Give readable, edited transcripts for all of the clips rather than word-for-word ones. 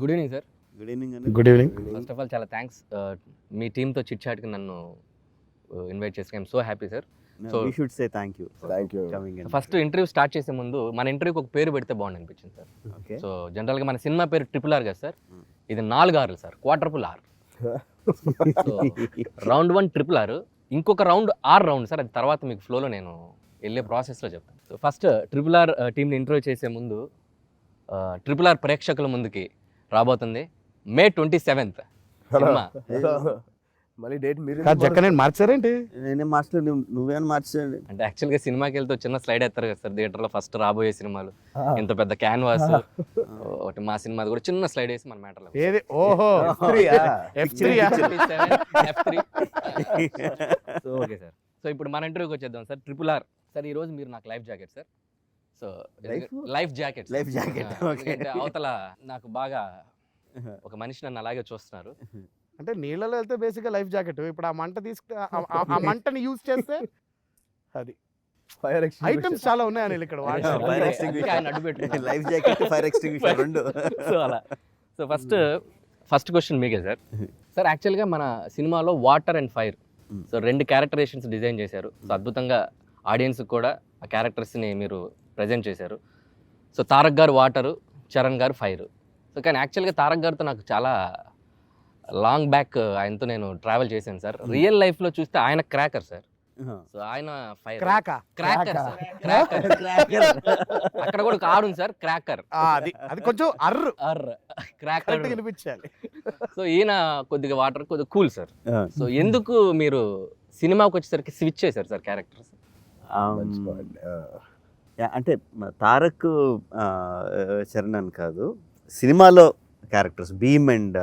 Good evening sir. Good evening అండి. Good evening. First of all చాలా thanks మీ టీమ్తో చిట్ చాట్కి నన్ను ఇన్వైట్ చేసి I'm so happy sir. So we should say thank you coming in. First interview start చేసే ముందు మన ఇంటర్వ్యూకి ఒక పేరు పెడితే బాగుంది అనిపించింది సార్. ఓకే. సో జనరల్గా మన సినిమా పేరు ట్రిపుల్ ఆర్ కదా సార్, ఇది 4 ఆర్లు sir, quadruple R. So round 1 triple R, ఇంకొక రౌండ్ ఆర్ రౌండ్ సార్, అది తర్వాత మీకు ఫ్లోలో నేను వెళ్ళే ప్రాసెస్లో చెప్తాను. సో ఫస్ట్ ట్రిపుల్ ఆర్ టీంని ఇంటర్వ్యూ చేసే ముందు ట్రిపుల్ ఆర్ ప్రేక్షకుల ముందుకి రాబోతుంది May 27th సినిమా. మళ్ళీ డేట్ మీరు జక్కనే మార్చారేంటి? నేనే మార్చలేదు, నువ్వేమైనా మార్చండి. అంటే యాక్చువల్గా సినిమాకి వెళ్తే చిన్న స్లైడ్ ఎత్తారు కదా సార్ థియేటర్లో, ఫస్ట్ రాబోయే సినిమాలు ఇంత పెద్ద క్యాన్వాస్ ఒకటి, మా సినిమాది కూడా చిన్న స్లైడ్ వేసి మన మ్యాటర్లో. ఏది? ఓహో సో ఓకే సార్. సో ఇప్పుడు మన ఇంటర్వ్యూకి వచ్చేద్దాం సార్. ట్రిపుల్ ఆర్ సార్, ఈరోజు మీరు నాకు life jacket sir. So life jacket okay. అవతల నాకు బాగా ఒక మనిషి నన్ను అలాగే చూస్తున్నారు. అంటే నీళ్ళలో వెళ్తే బేసిక్గా లైఫ్ జాకెట్, ఇప్పుడు ఆ మంట తీసుకు ఆ మంటని యూజ్ చేస్తే అది ఫైర్ ఐటమ్స్ చాలా ఉన్నాయి అని ఇక్కడ fire extinguisher, life jacket, fire extinguisher రెండు. సో అలా. సో ఫస్ట్ క్వశ్చన్ మీకే సార్. సార్ యాక్చువల్గా మన సినిమాలో water and fire, so 2 characterisations design చేశారు. సో అద్భుతంగా ఆడియన్స్కి కూడా ఆ క్యారెక్టర్స్ని మీరు ప్రజెంట్ చేశారు. సో తారక్ గారు వాటరు, చరణ్ గారు ఫైర్. సో కానీ యాక్చువల్గా తారక్ గారితో నాకు చాలా లాంగ్ బ్యాక్ ఆయనతో నేను ట్రావెల్ చేశాను సార్. రియల్ లైఫ్లో చూస్తే ఆయన క్రాకర్ సార్. సో ఆయన ఫైర్ క్రాకర్ సార్, క్రాకర్. అక్కడ కూడా ఒక ఆరు ఉంది సార్, క్రాకర్. అది కొంచెం క్రాకర్ వినిపించాలి. సో ఈయన కొద్దిగా వాటర్, కొద్దిగా కూల్ సార్. సో ఎందుకు మీరు సినిమాకి వచ్చేసరికి స్విచ్ చేశారు సార్ క్యారెక్టర్స్? అంటే తారక్ చరణ్ అని కాదు, సినిమాలో క్యారెక్టర్స్ భీమ్ అండ్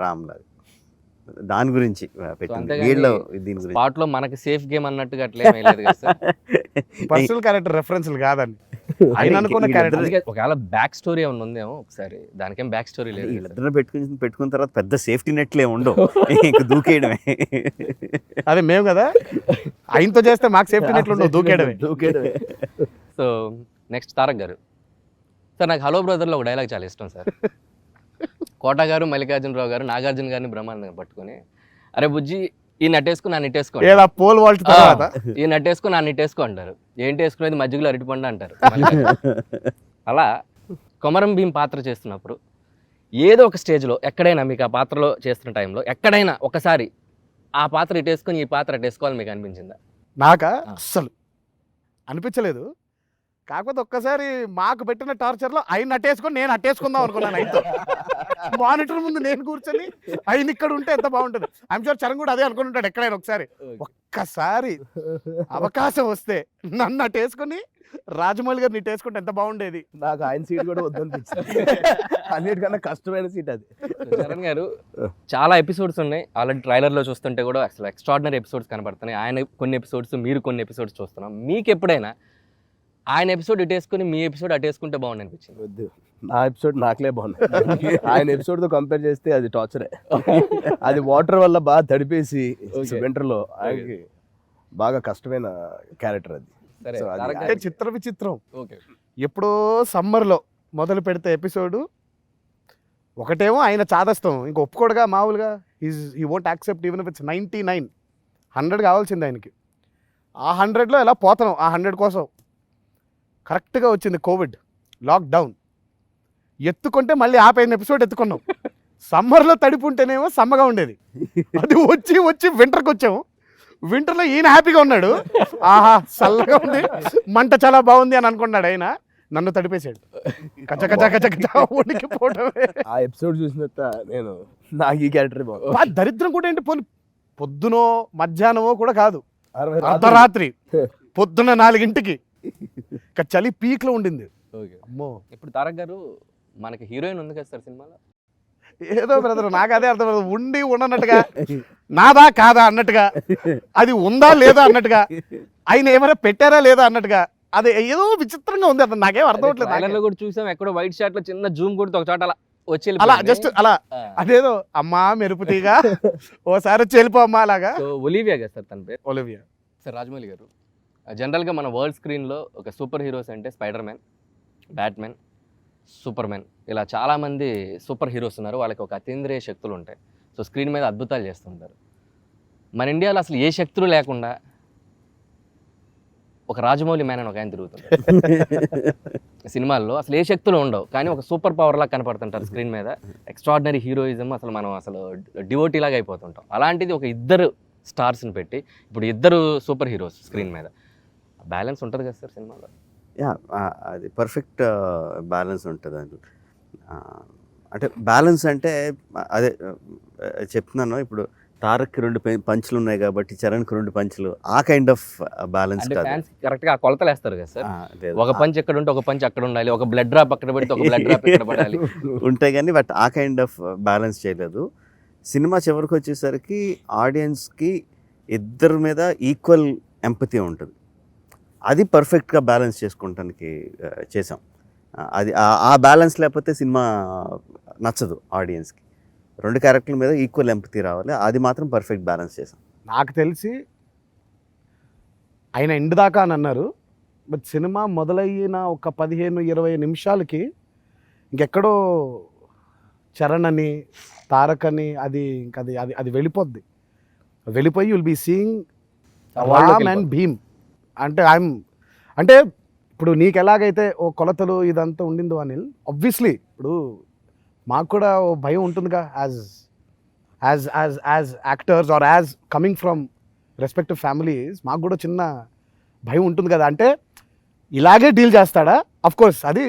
రామ్ లాగా, దాని గురించి పెట్టింది. వీళ్ళ దీని గురించి పాటలో మనకి సేఫ్ గేమ్ అన్నట్టుగా అట్లేమీ లేదు కదా సార్. పర్సనల్ క్యారెక్టర్ రెఫరెన్స్లు కాదండి, ఆయన అనుకున్న క్యారెక్టర్. ఒకవేళ బ్యాక్ స్టోరీ ఏమన్నా ఉందేమో ఒకసారి, దానికేం బ్యాక్ స్టోరీ లేదు. వీళ్ళిద్దరు పెట్టుకున్న తర్వాత పెద్ద సేఫ్టీ నెట్లే ఉండవు, ఇంక దూకేయడమే. అదే మేము కదా, ఆయనతో చేస్తే మాకు సేఫ్టీ నెట్లు ఉండవు, దూకేయడమే. సో నెక్స్ట్ తారక్ గారు సార్. నాకు హలో బ్రదర్లో ఒక డైలాగ్ చాలా ఇష్టం సార్. కోట గారు, మల్లికార్జునరావు గారు నాగార్జున గారిని బ్రహ్మాండంగా పట్టుకొని, అరే బుజ్జి ఈ నట్టేసుకుని నా నిట్టేసుకో, పోల్ వాల్ట్ ఈ నట్టేసుకుని నా నిట్టేసుకో అంటారు. ఏంటి వేసుకునేది మజ్జిగలో అరటిపండు అంటారు. అలా కొమరం భీం పాత్ర చేస్తున్నప్పుడు ఏదో ఒక స్టేజ్లో ఎక్కడైనా మీకు ఆ పాత్రలో చేస్తున్న టైంలో ఎక్కడైనా ఒకసారి ఆ పాత్ర ఇటేసుకొని ఈ పాత్ర అటేసుకోవాలని మీకు అనిపించిందా? నాకా అస్సలు అనిపించలేదు. కాకపోతే ఒక్కసారి మాకు పెట్టిన టార్చర్లో ఆయన అట్టేసుకొని నేను అట్టేసుకుందాం అనుకున్నాను. అయితే మానిటర్ ముందు నేను కూర్చొని ఆయన ఇక్కడ ఉంటే ఎంత బాగుంటుంది. ఐఎమ్ షూర్ చరణ్ కూడా అదే అనుకుంటాడు ఎక్కడైనా ఒకసారి. ఒక్కసారి అవకాశం వస్తే నన్ను అట్టేసుకొని రాజమౌళి గారిని ఇట్టేసుకుంటే ఎంత బాగుండేది. నాకు ఆయన సీట్ కూడా వద్దనిపించింది, అన్నిటికన్నా కష్టమైన సీట్ అది. చరణ్ గారు చాలా ఎపిసోడ్స్ ఉన్నాయి, ఆల్రెడీ ట్రైలర్లో చూస్తుంటే కూడా అసలు ఎక్స్ట్రాడినరీ ఎపిసోడ్స్ కనబడుతున్నాయి. ఆయన కొన్ని ఎపిసోడ్స్, మీరు కొన్ని ఎపిసోడ్స్ చూస్తున్నాం. మీకు ఎప్పుడైనా ఆయన ఎపిసోడ్ ఇటేసుకుని మీ ఎపిసోడ్ అటేసుకుంటే బాగుంది అనిపించింది? వద్దు, నా ఎపిసోడ్ నాకులే బాగుంది. ఆయన ఎపిసోడ్తో కంపేర్ చేస్తే అది టార్చరే. అది వాటర్ వల్ల బాగా తడిపేసి వింటర్లో ఆయనకి బాగా కష్టమైన క్యారెక్టర్ అది. అంటే చిత్ర విచిత్రం. ఎప్పుడో సమ్మర్లో మొదలు పెడితే ఎపిసోడు ఒకటేమో ఆయన చాదస్తం, ఇంకా ఒప్పుకోడుగా మామూలుగా he won't accept even if it's 99, 100 కావాల్సింది ఆయనకి. ఆ 100లో ఎలా పోతాం, ఆ 100 కోసం. కరెక్ట్గా వచ్చింది కోవిడ్, లాక్డౌన్, ఎత్తుకుంటే మళ్ళీ ఆపైన ఎపిసోడ్ ఎత్తుకున్నాం. సమ్మర్లో తడిపుంటేనేమో సమ్మగా ఉండేది, అది వచ్చి వింటర్కి వచ్చాము. వింటర్లో ఈయన హ్యాపీగా ఉన్నాడు, ఆహా చల్లగా ఉంది, మంట చాలా బాగుంది అని అనుకున్నాడు. ఆయన నన్ను తడిపేశాడు, కచ్చ ఉడికిపోవడమే. ఆ ఎపిసోడ్ చూసిన నేను నాకు ఈ క్యారెక్టర్ బాగుంది. దరిద్రం కూడా ఏంటి, పొద్దునో మధ్యాహ్నమో కూడా కాదు, అర్ధరాత్రి పొద్దున 4 చలి పీక్లో ఉండింది. అమ్మో. ఇప్పుడు తారక్ గారు మనకి హీరోయిన్ ఉంది కదా సార్ సినిమాలో? ఏదో బ్రదర్ నాకు అదే అర్థం, ఉండి ఉండనట్టుగా, నాదా కాదా అన్నట్టుగా, అది ఉందా లేదా అన్నట్టుగా, ఆయన ఏమైనా పెట్టారా లేదా అన్నట్టుగా, అది ఏదో విచిత్రంగా ఉంది. అతను నాకేం అర్థం అవట్లేదు. కూడా చూసాం ఎక్కడో వైట్ షాట్ లో చిన్న జూమ్ కొడితే ఒక చోట అలా వచ్చి అలా జస్ట్ అలా, అదేదో అమ్మా మెరుపుతీగా ఓసారి వచ్చి వెళ్ళిపో అమ్మా అలాగా. ఒలివియా కదా సార్ తన పేరు? ఒలివియా. సార్ రాజమౌళి గారు, జనరల్గా మన వరల్డ్ స్క్రీన్లో ఒక సూపర్ హీరోస్ అంటే spider man, batsmen, super man, ఇలా చాలామంది సూపర్ హీరోస్ ఉన్నారు. వాళ్ళకి ఒక అతీంద్రియ శక్తులు ఉంటాయి. సో స్క్రీన్ మీద అద్భుతాలు చేస్తుంటారు. మన ఇండియాలో అసలు ఏ శక్తులు లేకుండా ఒక రాజమౌళి మ్యాన్ అని ఒక ఆయన తిరుగుతుంటారు. సినిమాల్లో అసలు ఏ శక్తులు ఉండవు, కానీ ఒక సూపర్ పవర్ లాగా కనపడుతుంటారు స్క్రీన్ మీద. ఎక్స్ట్రాడినరీ హీరోయిజం, అసలు మనం అసలు డివోటీ లాగా అయిపోతుంటాం. అలాంటిది ఒక ఇద్దరు స్టార్స్ని పెట్టి ఇప్పుడు ఇద్దరు సూపర్ హీరోస్ స్క్రీన్ మీద, బ్యాలెన్స్ ఉంటుంది కదా సార్ సినిమాలో? యా, అది పర్ఫెక్ట్ బ్యాలెన్స్ ఉంటుంది అండి. అంటే బ్యాలెన్స్ అంటే అదే చెప్తున్నాను. ఇప్పుడు తారక్కి 2 పంచులు ఉన్నాయి కాబట్టి చరణ్కి 2 పంచులు, ఆ కైండ్ ఆఫ్ బ్యాలెన్స్ అంటే కాదు. ఫ్యాన్స్ కరెక్ట్గా ఆ కొలతలు వేస్తారు కదా సార్. లేదు. ఒక పంచ్ ఎక్కడ ఉంటే ఒక పంచ్ అక్కడ ఉండాలి, ఒక బ్లడ్ డ్రాప్ అక్కడ పెడితే ఒక బ్లడ్ డ్రాప్ ఇక్కడ పడాలి. ఉంటాయి కానీ బట్ ఆ కైండ్ ఆఫ్ బ్యాలెన్స్ చేయలేదు. సినిమా చివరికి వచ్చేసరికి ఆడియన్స్కి ఇద్దరి మీద ఈక్వల్ ఎంపతి ఉంటుంది. అది పర్ఫెక్ట్గా బ్యాలెన్స్ చేసుకుంటానికి చేసాం. అది ఆ బ్యాలెన్స్ లేకపోతే సినిమా నచ్చదు ఆడియన్స్కి. 2 క్యారెక్టర్ల మీద ఈక్వల్ ఎంపతి రావాలి, అది మాత్రం పర్ఫెక్ట్ బ్యాలెన్స్ చేసాం. నాకు తెలిసి ఆయన ఎండ్ దాకా అని అన్నారు, బట్ సినిమా మొదలయ్యిన ఒక 15-20 నిమిషాలకి ఇంకెక్కడో చరణ్ అని తారక్ అని అది ఇంకా అది వెళ్ళిపోద్ది. వెళ్ళిపోయి will be seeing Ram and Bheem. అంటే ఇప్పుడు నీకు ఎలాగైతే ఓ కొలతలు ఇదంతా ఉండిందో అనిల్, ఆబ్వియస్లీ ఇప్పుడు మాకు కూడా ఓ భయం ఉంటుందిగా as actors or as coming from respective families. మాకు కూడా చిన్న భయం ఉంటుంది కదా. అంటే ఇలాగే డీల్ చేస్తాడా? అఫ్ కోర్స్ అది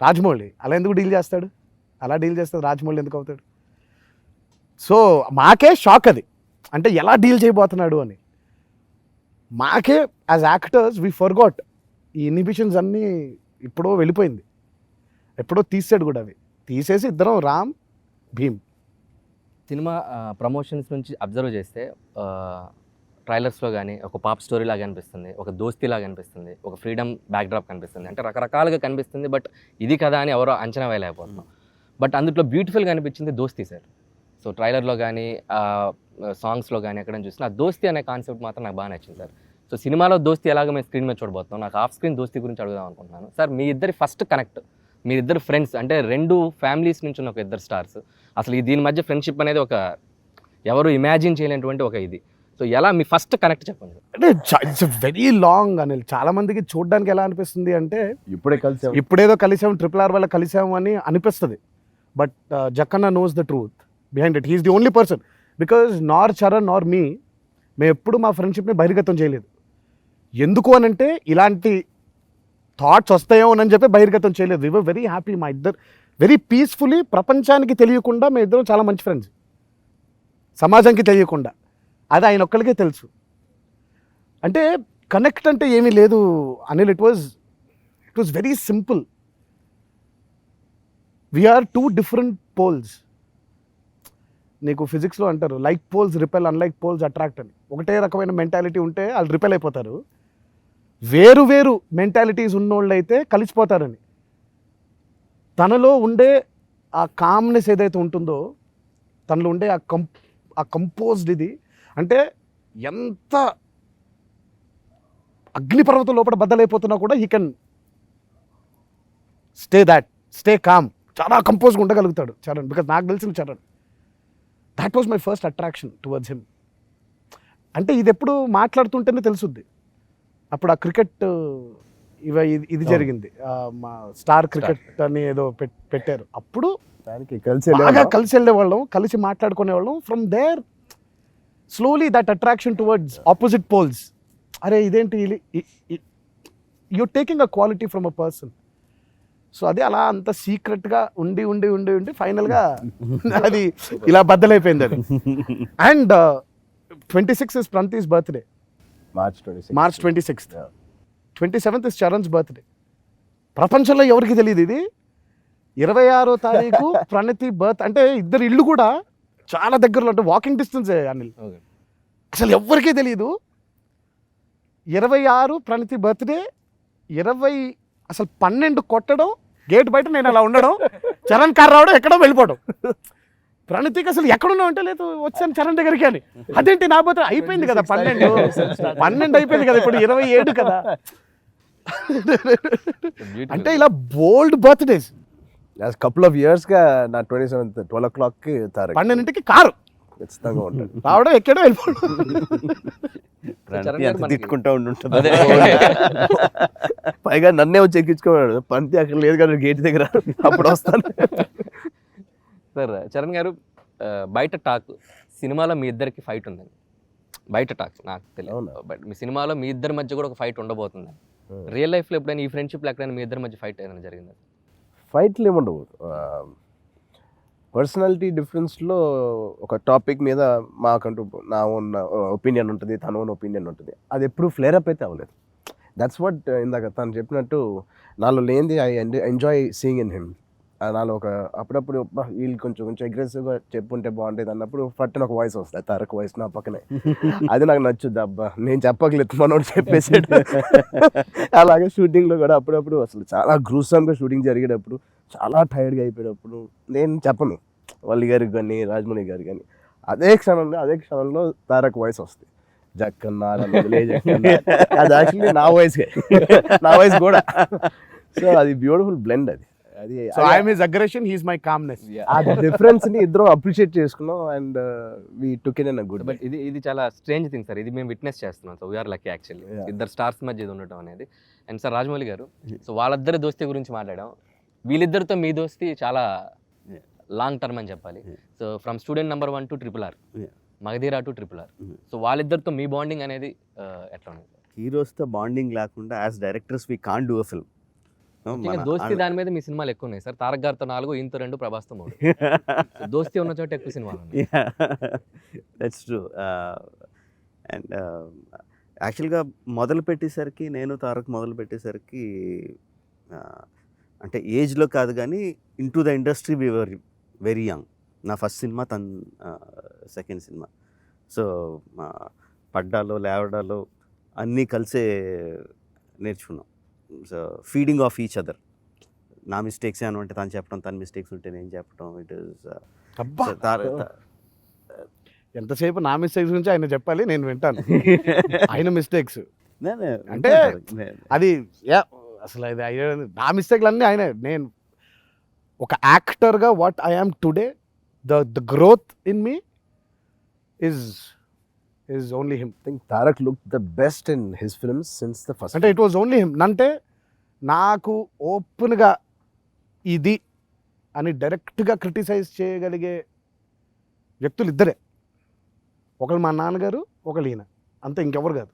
రాజమౌళి, అలా ఎందుకు డీల్ చేస్తాడు? అలా డీల్ చేస్తాడు రాజమౌళి ఎందుకు అవుతాడు? సో మాకే షాక్ అది, అంటే ఎలా డీల్ చేయబోతున్నాడు అని. మాకే యాజ్ యాక్టర్స్ వీ ఫర్గాట్ ఈ ఇన్హిబిషన్స్ అన్నీ. ఎప్పుడో వెళ్ళిపోయింది, ఎప్పుడో తీసాడు కూడా. అవి తీసేసి ఇద్దరం రామ్ భీమ్. సినిమా ప్రమోషన్స్ నుంచి అబ్జర్వ్ చేస్తే ట్రైలర్స్లో కానీ ఒక పాప్ స్టోరీ లాగా అనిపిస్తుంది, ఒక దోస్తీ లాగా అనిపిస్తుంది, ఒక ఫ్రీడమ్ బ్యాక్డ్రాప్ కనిపిస్తుంది. అంటే రకరకాలుగా కనిపిస్తుంది, బట్ ఇది కదా అని ఎవరో అంచనా వేయలేకపోతున్నాం. బట్ అందులో బ్యూటిఫుల్గా అనిపించింది దోస్తీ సార్. సో ట్రైలర్లో కానీ సాంగ్స్లో కానీ ఎక్కడ చూసినా ఆ దోస్తీ అనే కాన్సెప్ట్ మాత్రం నాకు బాగా నచ్చింది సార్. సో సినిమాలో దోస్తీ ఎలాగ మేము స్క్రీన్ మీద చూడబోతున్నాం, నాకు ఆఫ్ స్క్రీన్ దోస్తీ గురించి అడుగుదాం అనుకుంటున్నాను సార్. మీ ఇద్దరి ఫస్ట్ కనెక్ట్, మీరిద్దరు ఫ్రెండ్స్, అంటే 2 ఫ్యామిలీస్ నుంచి ఉన్న ఒక ఇద్దరు స్టార్స్, అసలు దీని మధ్య ఫ్రెండ్షిప్ అనేది ఒక ఎవరు ఇమాజిన్ చేయలేనటువంటి ఒక ఇది. సో ఎలా మీ ఫస్ట్ కనెక్ట్ చెప్పండి. అంటే ఇట్స్ వెరీ లాంగ్ అనిల్. చాలా మందికి చూడడానికి ఎలా అనిపిస్తుంది అంటే ఇప్పుడేదో కలిసాము, RRR వల్ల కలిసాము అని అనిపిస్తుంది. But Jakkanna knows the truth behind it. He's the only person. Because nor Charan నార్ మీ, మేము ఎప్పుడు మా ఫ్రెండ్షిప్ని బహిర్గతం చేయలేదు. ఎందుకు అనంటే ఇలాంటి థాట్స్ వస్తాయో అని చెప్పి బహిర్గతం చేయలేదు. వి వర్ వెరీ హ్యాపీ. మా ఇద్దరు వెరీ పీస్ఫుల్లీ, ప్రపంచానికి తెలియకుండా మేము ఇద్దరం చాలా మంచి ఫ్రెండ్స్, సమాజానికి తెలియకుండా. అది ఆయన ఒక్కరికే తెలుసు. అంటే కనెక్ట్ అంటే ఏమీ లేదు Anil. It was very simple. We're 2 different poles. నీకు ఫిజిక్స్లో అంటారు like poles repel, unlike poles attract అని. ఒకటే రకమైన మెంటాలిటీ ఉంటే వాళ్ళు రిపెల్ అయిపోతారు, వేరు వేరు మెంటాలిటీస్ ఉన్నోళ్ళు అయితే కలిసిపోతారని. తనలో ఉండే ఆ కామ్నెస్ ఏదైతే ఉంటుందో, తనలో ఉండే ఆ కంపోజ్డ్ ఇది, అంటే ఎంత అగ్నిపర్వతం లోపల బద్దలైపోతున్నా కూడా హీ కెన్ స్టే కామ్. చాలా కంపోజ్గా ఉండగలుగుతాడు చరణ్. బికాజ్ నాకు తెలిసిన Charan, that was my first attraction towards him. అంటే ఇది ఎప్పుడు మాట్లాడుతుంటేనే తెలుసుద్ది. అప్పుడు ఆ క్రికెట్ ఇది జరిగింది, మా స్టార్ క్రికెట్ అని ఏదో పెట్టారు. అప్పుడు బాగా కలిసి వెళ్ళేవాళ్ళం, కలిసి మాట్లాడుకునేవాళ్ళం. From there slowly that attraction towards opposite poles. అరే ఇదేంటి, you taking a quality from a person. So అది అలా అంత సీక్రెట్గా ఉండి ఫైనల్గా అది ఇలా బద్దలైపోయింది అది. And 26 is Pranthi's birthday. March 26th. 27th is Charan's birthday. ప్రపంచంలో ఎవరికి తెలియదు ఇది. 26వ తారీఖు ప్రణతి బర్త్. అంటే ఇద్దరు ఇల్లు కూడా చాలా దగ్గరలో, అంటే వాకింగ్ డిస్టెన్స్ అనిల్. అసలు ఎవరికీ తెలియదు. 26 ప్రణతి బర్త్డే, 20 అసలు 12 కొట్టడం, గేట్ బయట నేను అలా ఉండడం, చరణ్ కార్ రావడం, ఎక్కడో వెళ్ళిపోవడం. ప్రణతికి అసలు ఎక్కడున్నావు అంటే లేదు, వచ్చాను చరణ్ దగ్గరికి అని. అదేంటి నా బర్త్డే అయిపోయింది కదా, 12 అయిపోయింది కదా, ఇప్పుడు 27 కదా. అంటే ఇలా బోల్డ్ బర్త్డేస్. కపుల్ ఆఫ్ ఇయర్స్గా నా 27th 12 o'clockకి తారక్ 12ంటికి కారు ఖచ్చితంగా ఉంటాడు. రావడం ఎక్కడో వెళ్ళిపోవడం. చరణ్ గారు అంత మనకి- తిట్టుకుంటా ఉంటుంటుంది. అదే పైగా నన్నే వచ్చి ఎక్కించుకోమన్నాడు. పంతి అక్కడ లేదు కదా గేట్ దగ్గర, అప్పుడు వస్తాను. సార్ చరణ్ గారు బయట టాక్ సినిమాలో మీ ఇద్దరికి ఫైట్ ఉందండి. బయట టాక్ నాకు తెలియదు, అవునా? బట్ మీ సినిమాలో మీ ఇద్దరి మధ్య కూడా ఒక ఫైట్ ఉండబోతుంది. రియల్ లైఫ్లో ఎప్పుడైనా ఈ ఫ్రెండ్షిప్ ఎక్కడైనా మీ ఇద్దరి మధ్య ఫైట్ ఏదైనా జరిగిందా? ఫైట్లు ఏముండవు. పర్సనాలిటీ డిఫరెన్స్లో ఒక టాపిక్ మీద మాకంటూ నా ఓన్ ఒపీనియన్ ఉంటుంది, తన ఓన్ ఒపీనియన్ ఉంటుంది. అది ఎప్పుడు ఫ్లేర్ అప్ అయితే అవ్వలేదు. దట్స్ వాట్ ఇందాక తను చెప్పినట్టు నాలో లేనిది I enjoy seeing in him. నాలో ఒక అప్పుడప్పుడు వీళ్ళు కొంచెం అగ్రెసివ్గా చెప్పుంటే బాగుండేది అన్నప్పుడు పట్టిన ఒక వాయిస్ వస్తుంది, తారక్ వాయిస్ నా పక్కనే. అది నాకు నచ్చుద్ది. అబ్బా నేను చెప్పగలేదు, మనోడు చెప్పేసాడు. అలాగే షూటింగ్లో కూడా అప్పుడప్పుడు అసలు చాలా గ్రూసమ్గా షూటింగ్ జరిగేటప్పుడు, చాలా టైర్డ్గా అయిపోయేటప్పుడు నేను చెప్పను వల్లి గారికి కానీ రాజమౌళి గారికి కానీ. అదే క్షణంలో తారక్ వాయిస్ వస్తుంది, జక్కన్నా నన్ను వదిలే జక్కన్నా. అది యాక్చువల్లీ నా వాయిస్ కూడా. సో అది బ్యూటిఫుల్ బ్లెండ్. అది so I'm his aggression, he is my calmness. ఆ డిఫరెన్స్ ని ఇద్దరం అప్రిషియేట్ చేసుకున్నాం and we took in a good. But ఇది చాలా స్ట్రేంజ్ థింగ్ సార్. ఇది మేము విట్నెస్ చేస్తున్నాం. So we're lucky actually, Yeah. ఇద్దరు స్టార్స్ మధ్య ఇది ఉండటం అనేది. అండ్ సార్ రాజమౌళి గారు, సో వాళ్ళిద్దరి దోస్తీ గురించి మాట్లాడాం. వీళ్ళిద్దరితో మీ దోస్తీ చాలా లాంగ్ టర్మ్ అని చెప్పాలి. So from student number 1 to RRR, Yeah. Magadheera to RRR. Mhm. So వాళ్ళిద్దరితో మీ బాండింగ్ అనేది ఎట్లా ఉంది? హీరోస్తో బాండింగ్ లేకుండా as directors we can't do a film. దోస్తీ దాని మీద మీ సినిమాలు ఎక్కువ ఉన్నాయి సార్. తారక్ గారితో 4, ఈయనతో 2, ప్రభాస్తో 3. So దోస్తీ ఉన్న చోట ఎక్కువ సినిమాలు ఉన్నాయి. That's true. అండ్ యాక్చువల్గా మొదలు పెట్టేసరికి, నేను తారక్ మొదలు పెట్టేసరికి అంటే ఏజ్లో కాదు కానీ in to the industry we were very young. నా ఫస్ట్ సినిమా, తన సెకండ్ సినిమా. సో పడ్డాలో లేవడాలో అన్నీ కలిసే నేర్చుకున్నాం. So feeding of each other. నా మిస్టేక్స్ ఏమన్నా ఉంటే తను చెప్పడం, తన మిస్టేక్స్ ఉంటే నేను చెప్పడం. ఇట్ ఈస్ అబ్బా ఎంతసేపు నా మిస్టేక్స్ గురించి ఆయన చెప్పాలి, నేను వింటాను. ఆయన మిస్టేక్స్ అంటే అది అసలు ఇది నా మిస్టేక్లు అన్నీ ఆయనే. నేను ఒక యాక్టర్గా what I am today, the growth in me is only him. I think Tarak looked the best in his films since the first. అంటే ఇట్ వాజ్ ఓన్లీ హిమ్. అంటే నాకు ఓపెన్గా ఇది అని డైరెక్ట్గా క్రిటిసైజ్ చేయగలిగే వ్యక్తులు ఇద్దరే. ఒకళ్ళు మా నాన్నగారు, ఒకళ్ళు ఈయన, అంతే, ఇంకెవరు కాదు.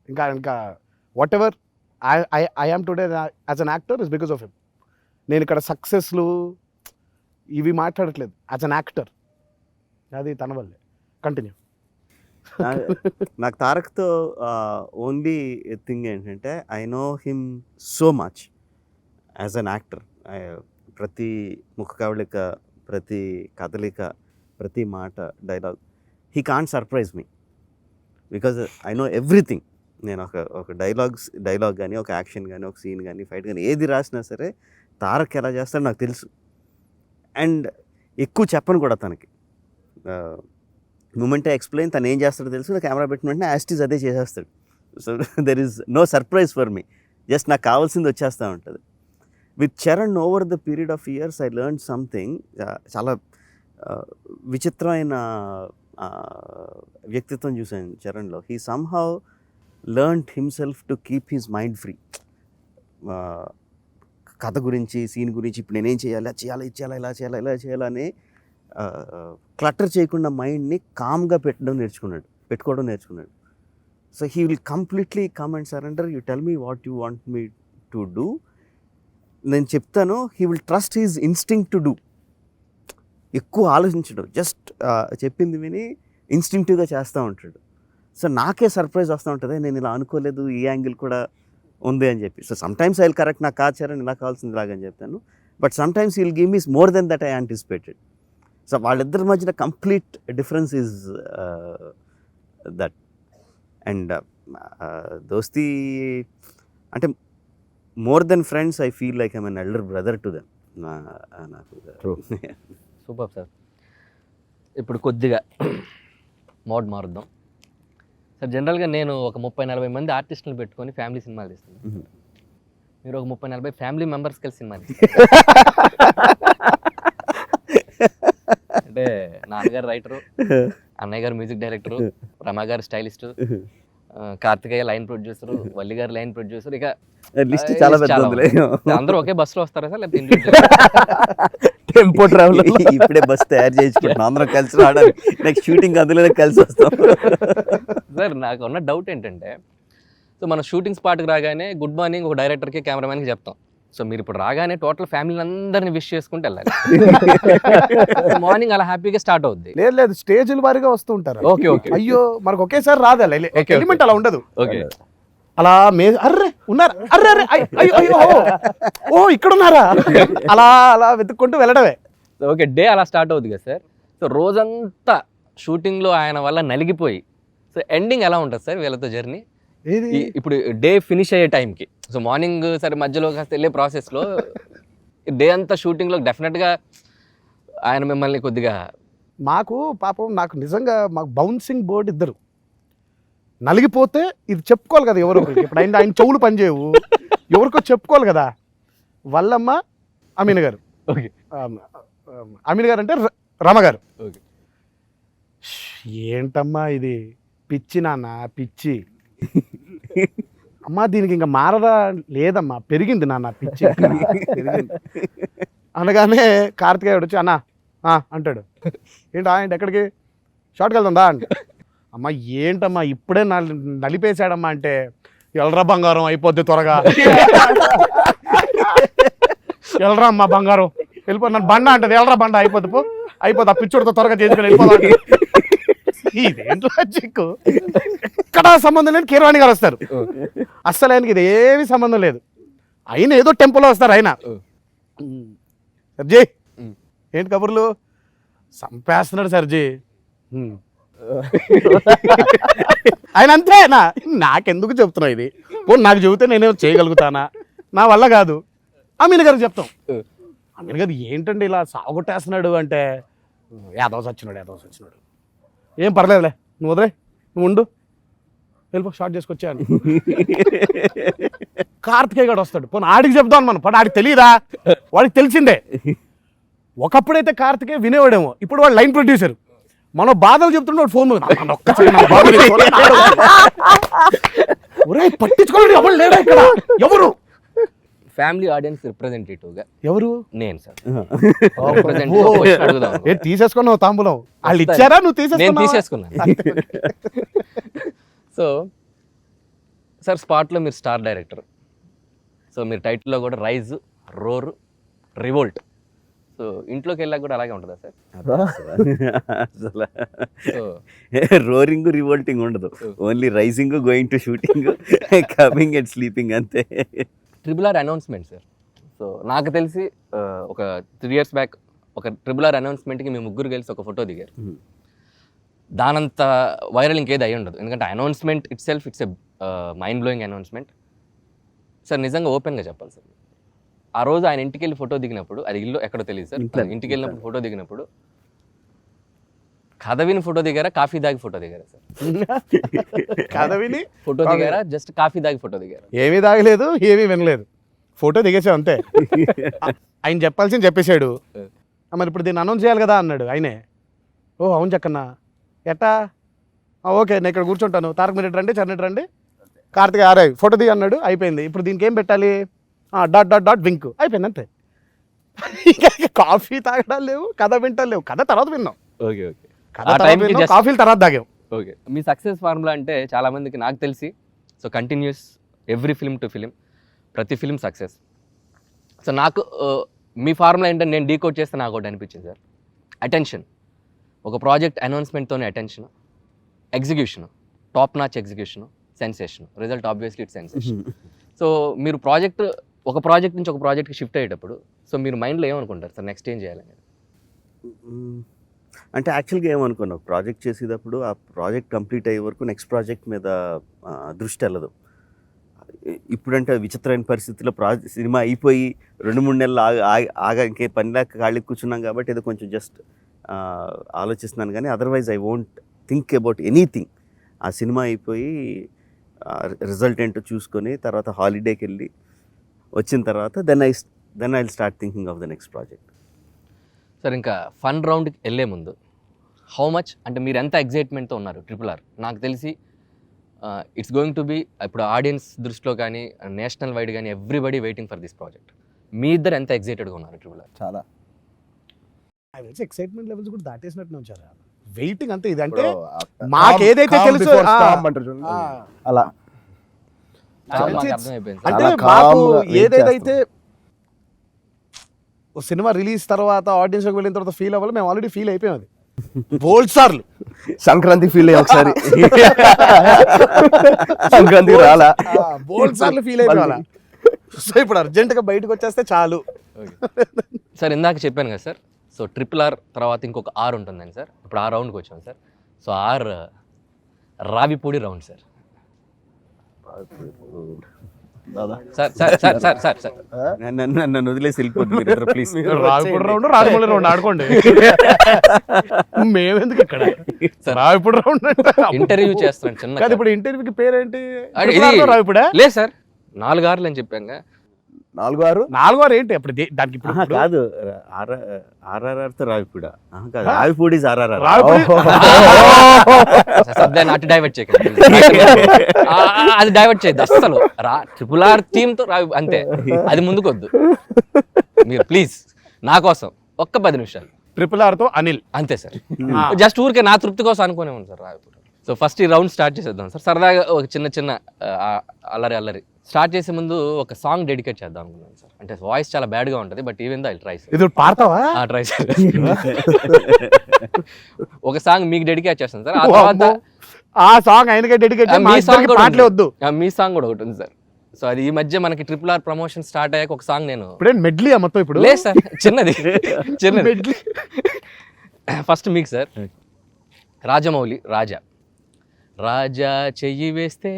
ఇంకా what ever I am today as an actor is because of him. నేను ఇక్కడ సక్సెస్లు ఇవి మాట్లాడట్లేదు, యాజ్ అన్ యాక్టర్ అది తన వల్లే. కంటిన్యూ. నాకు తారక్తో ఓన్లీ థింగ్ ఏంటంటే I know him so much as an actor. ప్రతి ముఖ కవళిక, ప్రతి కదలిక, ప్రతి మాట, dialogue, he can't surprise me because I know everything. నేను ఒక డైలాగ్ కానీ, ఒక యాక్షన్ కానీ, ఒక సీన్ కానీ, ఫైట్ కానీ ఏది రాసినా సరే తారక్ ఎలా చేస్తాడో నాకు తెలుసు. అండ్ ఎక్కువ చెప్పను కూడా తనకి. మూమెంటే ఎక్స్ప్లెయిన్, తను ఏం చేస్తాడో తెలుసు. కెమెరా పెట్టిన వెంటనే యాస్టీస్ అదే చేసేస్తాడు. So there is no surprise for me. Just నాకు కావాల్సింది వచ్చేస్తూ ఉంటుంది. With Charan over the period of years I learn something. చాలా విచిత్రమైన వ్యక్తిత్వం చూశాను చరణ్లో. He somehow learned himself to keep his mind free. కథ గురించి, సీన్ గురించి, ఇప్పుడు నేనేం చేయాలి, అది చేయాలి, ఇది చేయాలి, ఇలా చేయాలని క్లటర్ చేయకుండా మైండ్ని కామ్గా పెట్టుకోవడం నేర్చుకున్నాడు. So he will completely come and surrender. You tell me what you want me to do, నేను చెప్తాను. He will trust his instinct to do. ఎక్కువ ఆలోచించడు, జస్ట్ చెప్పింది విని ఇన్స్టింక్టివ్గా చేస్తూ ఉంటాడు. సో నాకే సర్ప్రైజ్ వస్తూ ఉంటుంది, నేను ఇలా అనుకోలేదు, ఈ యాంగిల్ కూడా ఉంది అని చెప్పి. So sometimes I will correct, నాకు కాచారని ఇలా కావాల్సింది ఇలాగని చెప్తాను. But sometimes he will give me more than that I anticipated. So వాళ్ళిద్దరి మధ్యన complete difference is that. And దోస్తీ అంటే more than friends, I feel like I'm an elder brother to them. నాకు సూపర్ సార్. ఇప్పుడు కొద్దిగా mode మారుద్దాం sir. జనరల్గా నేను ఒక 30-40 మంది ఆర్టిస్టులు పెట్టుకొని ఫ్యామిలీ సినిమాలు తీస్తాను. మీరు ఒక 30-40 ఫ్యామిలీ మెంబర్స్ కలిసి సినిమా తీస్తారు. అంటే నాన్నగారు రైటరు, అన్నయ్య గారు మ్యూజిక్ డైరెక్టరు, రమా గారు stylist, Karthikeya line producer, Valli గారు లైన్ ప్రొడ్యూసర్, ఇక లిస్ట్ చాలా పెద్ద ఉందిలే. అందరూ ఒకే బస్సులో వస్తారా సార్ లేకపోతే టెంపో ట్రావెల్ ఇప్పుడే బస్ తయారు చేయించుకుంటున్నాం అందరం కలిసి రావడానికి. నెక్స్ట్ షూటింగ్ అందులోనే కలిసి వస్తాం. సార్ నాకు ఉన్న డౌట్ ఏంటంటే, సో మనం షూటింగ్ స్పాట్కి రాగానే గుడ్ మార్నింగ్ ఒక డైరెక్టర్కి కెమెరామెన్కి చెప్తాం. సో మీరు ఇప్పుడు రాగానే టోటల్ ఫ్యామిలీ అందరిని విష్ చేసుకుంటూ వెళ్ళాలి. మార్నింగ్ అలా హ్యాపీగా స్టార్ట్ అవుద్ది. లేదు స్టేజ్ల వారిగా వస్తూ ఉంటారు. ఓకే ఓకే అయ్యో మనకు ఒకేసారి రాదు, ఎలిమెంట్ అలా ఉండదు. ఓకే అలా అర్రే ఉన్నారు, అర్రే అర్రే అయ్యో అయ్యో ఓ ఇక్కడ ఉన్నారా, అలా అలా వెతుక్కుంటూ వెళ్ళడమే. ఓకే డే అలా స్టార్ట్ అవుతుంది కదా సార్. సో రోజంతా షూటింగ్లో ఆయన వల్ల నలిగిపోయి, సో ఎండింగ్ ఎలా ఉంటుంది సార్ వీళ్ళతో జర్నీ? ఇప్పుడు డే ఫినిష్ అయ్యే టైంకి, సో మార్నింగ్ సరే మధ్యలో కాస్త వెళ్ళే ప్రాసెస్లో డే అంతా షూటింగ్లో డెఫినెట్గా ఆయన మిమ్మల్ని కొద్దిగా మాకు పాపం నాకు నిజంగా మాకు బౌన్సింగ్ బోర్డ్ ఇద్దరు నలిగిపోతే ఇది చెప్పుకోవాలి కదా ఎవరో ఒకరికి. ఇప్పుడు ఆయన చెవులు పనిచేయవు, ఎవరికో చెప్పుకోవాలి కదా. వల్లమ్మ అమీన్ గారు, ఓకే అమీన్ గారు అంటే రమ గారు. ఓకే ఏంటమ్మా ఇది పిచ్చి నాన్న పిచ్చి, అమ్మా దీనికి ఇంకా మారదా లేదమ్మా పెరిగింది నాన్న పిచ్చి పెరిగింది అనగానే కార్తికేయ వచ్చి అన్న అంటాడు, ఏంటా ఏంటి ఎక్కడికి షార్ట్కి వెళ్తుందా అంటే, అమ్మ ఏంటమ్మా ఇప్పుడే నలిపేశాడమ్మా అంటే, ఎల్రా బంగారం అయిపోద్ది త్వరగా, ఎల్రా అమ్మా బంగారం వెళ్ళిపో, నన్ను బండ అంటది, ఎల్రా బండ అయిపోద్ది పో అయిపోద్ది, ఆ పిచ్చోడితో త్వరగా చేసుకుని వెళ్ళిపోదా. ఇదేంటి లాజిక్? ఎక్కడ సంబంధం లేదు. కీరవాణి గారు వస్తారు, అస్సలు ఆయనకి ఇది ఏమి సంబంధం లేదు. ఆయన ఏదో టెంపోలో వస్తారు. ఆయన సర్జీ ఏంటి కబుర్లు సంపేస్తున్నాడు సర్జీ, ఆయన అంతే. నాకెందుకు చెప్తున్నావు ఇది, పో నాకు చెబితే నేనేమో చేయగలుగుతానా, నా వల్ల కాదు. అమీన్ గారికి చెప్తాం, అమీన్ గారు ఏంటండి ఇలా సాగొట్టేస్తున్నాడు అంటే, యాదవ్ సచ్చినాడు ఏం పర్లేదులే నువ్వు వదిలే నువ్వు ఉండు వెళ్ళిపో షార్ట్ చేసుకొచ్చాను. కార్తికేయ గారు వస్తాడు, పోనీ ఆడికి చెప్దాం మనం, పని ఆడికి తెలియదా, వాడికి తెలిసిందే. ఒకప్పుడైతే కార్తికేయ వినేవాడేమో, ఇప్పుడు వాడు లైన్ ప్రొడ్యూసర్. మనం బాధలు చెప్తున్నాడు ఫోన్ ఒరే పట్టించుకోండి ఎవరు లేడా ఇక్కడ, ఎవరు ఫ్యామిలీ ఆడియన్స్ రిప్రజెంటేటివ్గా ఎవరు నేను సార్ తీసేసుకున్నావు తాంబూలం, వాళ్ళు ఇచ్చారా నువ్వు నేను తీసేసుకున్నాను. సో సార్ స్పాట్లో మీరు స్టార్ డైరెక్టర్, సో మీరు టైటిల్లో కూడా రైజ్, రోర్, రివోల్ట్, సో ఇంట్లోకి వెళ్ళాక కూడా అలాగే ఉంటుందా సార్? అసలు రోరింగ్ రివోల్టింగ్ ఉండదు, only rising, going to shooting, coming and sleeping అంతే. RRR announcement sir. సో నాకు తెలిసి ఒక 3 years బ్యాక్ ఒక RRR అనౌన్స్మెంట్కి మీ ముగ్గురు కలిసి ఒక ఫోటో దిగారు. దానంత వైరల్ ఇంకేది అయ్యి ఉండదు, ఎందుకంటే announcement it self it's a mind blowing announcement. Sir నిజంగా ఓపెన్గా చెప్పాలి సార్, ఆ రోజు ఆయన ఇంటికి వెళ్ళి ఫోటో దిగినప్పుడు, అది ఇల్లు ఎక్కడో తెలియదు సార్, ఇంటికి వెళ్ళినప్పుడు ఫోటో దిగినప్పుడు కథ విని ఫోటో దిగారా, కాఫీ దాగి ఫోటో దిగారా సార్? కథ విని ఫోటో దిగారా, జస్ట్ కాఫీ దాగి ఫోటో దిగారా? ఏమీ తాగలేదు, ఏమీ వినలేదు, ఫోటో దిగేసాం అంతే. ఆయన చెప్పాల్సింది చెప్పేశాడు, మరి ఇప్పుడు దీన్ని అనౌన్స్ చేయాలి కదా అన్నాడు ఆయనే. ఓ అవును చక్కన్నా ఎట్టా, ఓకే నేను ఇక్కడ కూర్చుంటాను, తారక మీరు రండి, చరణ్ రండి, కార్తికేయ ఆరాయ్ ఫోటో దిగి అన్నాడు, అయిపోయింది. ఇప్పుడు దీనికి ఏం పెట్టాలి, డాట్ డాట్ డాట్ వింక్, అయిపోయింది అంతే. కాఫీ తాగడాలు లేవు, కథ వింటాలు లేవు, కథ తర్వాత విన్నాం, ఓకే ఓకే, కాఫీలు తర్వాత తాగాం. ఓకే, మీ సక్సెస్ ఫార్ములా అంటే చాలామందికి నాకు తెలిసి, so continuous every film to film, ప్రతి ఫిలిం సక్సెస్. సో నాకు మీ ఫార్ములా ఏంటంటే నేను డీకోడ్ చేస్తే నాకు ఒకటి అనిపించింది సార్, అటెన్షన్. ఒక ప్రాజెక్ట్ అనౌన్స్మెంట్తోనే attention, execution, top notch execution, sensation, result obviously it's sensation. So మీరు ఒక ప్రాజెక్ట్ నుంచి ఒక ప్రాజెక్ట్కి షిఫ్ట్ అయ్యేటప్పుడు, సో మీరు మైండ్లో ఏమనుకుంటారు సార్ నెక్స్ట్ ఏం చేయాలని? అంటే యాక్చువల్గా ఏమనుకున్నావు, ప్రాజెక్ట్ చేసేటప్పుడు ఆ ప్రాజెక్ట్ కంప్లీట్ అయ్యే వరకు నెక్స్ట్ ప్రాజెక్ట్ మీద దృష్టి వెళ్ళదు. ఇప్పుడంటే విచిత్రమైన పరిస్థితుల్లో సినిమా అయిపోయి 2-3 నెలలు ఆగా ఇంకే పనిలాగా ఖాళీ కూర్చున్నాం కాబట్టి ఏదో కొంచెం జస్ట్ ఆలోచిస్తున్నాను, కానీ otherwise I won't think about anything. ఆ సినిమా అయిపోయి రిజల్ట్ ఏంటో చూసుకొని తర్వాత హాలిడేకి వెళ్ళి వచ్చిన తర్వాత then I start thinking of the next project. Sir ఇంకా ఫన్ రౌండ్కి వెళ్ళే ముందు హౌ మచ్ అంటే మీరు ఎంత ఎగ్జైట్మెంట్తో ఉన్నారు RRR? నాకు తెలిసి ఇట్స్ గోయింగ్ టు బి ఇప్పుడు ఆడియన్స్ దృష్టిలో కానీ నేషనల్ వైడ్ కానీ everybody waiting for this project. మీ ఇద్దరు ఎంత ఎగ్జైటెడ్గా ఉన్నారు RRR? చాలా నాకు తెలిసి ఎక్సైట్మెంట్ లెవెల్స్ కూడా దాటేసినట్టు ఉంచారు. వెయిటింగ్ అంతే. ఇది అంటే మాకు ఏదైతే తెలుసో అలా అర్థమైపోయింది అంటే చాలా మాకు calm గా wait ఏదైతే సినిమా రిలీజ్ తర్వాత ఆడియన్స్ లోకి వెళ్ళిన తర్వాత ఫీల్ అవ్వాలి, మేము ఆల్రెడీ ఫీల్ అయిపోయాం. అది బోల్డ్ సార్లు సంక్రాంతి ఫీల్ అయ్యి ఒకసారి సంక్రాంతి రాలా బోల్డ్ సార్లు ఫీల్ అయిపోవాలి. సో ఇప్పుడు అర్జెంట్ గా బయటకు వచ్చేస్తే చాలు. సార్ ఇందాక చెప్పాను కదా సార్, సో RRR తర్వాత ఇంకొక R ఉంటుందండి సార్. ఇప్పుడు ఆ రౌండ్కి వచ్చాం sir. So R Ravipudi round sir. Sir sir sir sir sir sir నన్ను వదిలేసి వెళ్ళిపోతుంది please. Ravipudi round Rajamouli round ఆడుకోండి. మేమెందుకు ఇక్కడ రావిపూడి రౌండ్ ఇంటర్వ్యూ చేస్తున్నాను చిన్న. కాదు ఇప్పుడు ఇంటర్వ్యూకి పేరేంటి? ఇది రావిపూడా? లేదు సార్, 4 R'లు అని చెప్పాను. 4 4 ఏంటి అప్పుడు దానికి ఇప్పుడు కాదు RRRతో రావిపూడా కాదు, రావిపూడి ఇస్ RRR. దాన్ని అటు డైవర్ట్ చేయకండి, అది డైవర్ట్ చేయద్దు అస్సలు. RRR థీమ్ తో రావి అంతే, అది ముందుకొద్దు మీరు ప్లీజ్. నా కోసం ఒక్క 10 నిమిషాలు RRR తో అనిల్ అంతే సార్. జస్ట్ ఊరికే నా తృప్తి కోసం అనుకునే ఉంది సార్ రావిపూడి. సో ఫస్ట్ ఈ రౌండ్ స్టార్ట్ చేసేద్దాం సార్. సరదాగా ఒక చిన్న అల్లరి స్టార్ట్ చేసే ముందు ఒక సాంగ్ డెడికేట్ చేద్దాం అనుకున్నాను సార్. అంటే వాయిస్ చాలా బ్యాడ్గా ఉంటుంది, but even though I try sir. ఇది పాడతావా? Try sir. ఒక సాంగ్ మీకు డెడికేట్ చేస్తాను సార్. ఆ తర్వాత ఆ సాంగ్ ఆయనకే డెడికేట్. మీ సాంగ్ కూడా పాటలే వద్దు. మీ సాంగ్ కూడా ఒకటి ఉంది సార్. సో అది ఈ మధ్య మనకి RRR ప్రమోషన్ స్టార్ట్ అయ్యాక ఒక సాంగ్ నేను ఇప్పుడే మెడ్లీ మొత్తం ఇప్పుడు లేదు సార్, చిన్నది. మెడ్లీ. ఫస్ట్ మీకు సార్ రాజమౌళి రాజా చెయ్యి వేస్తే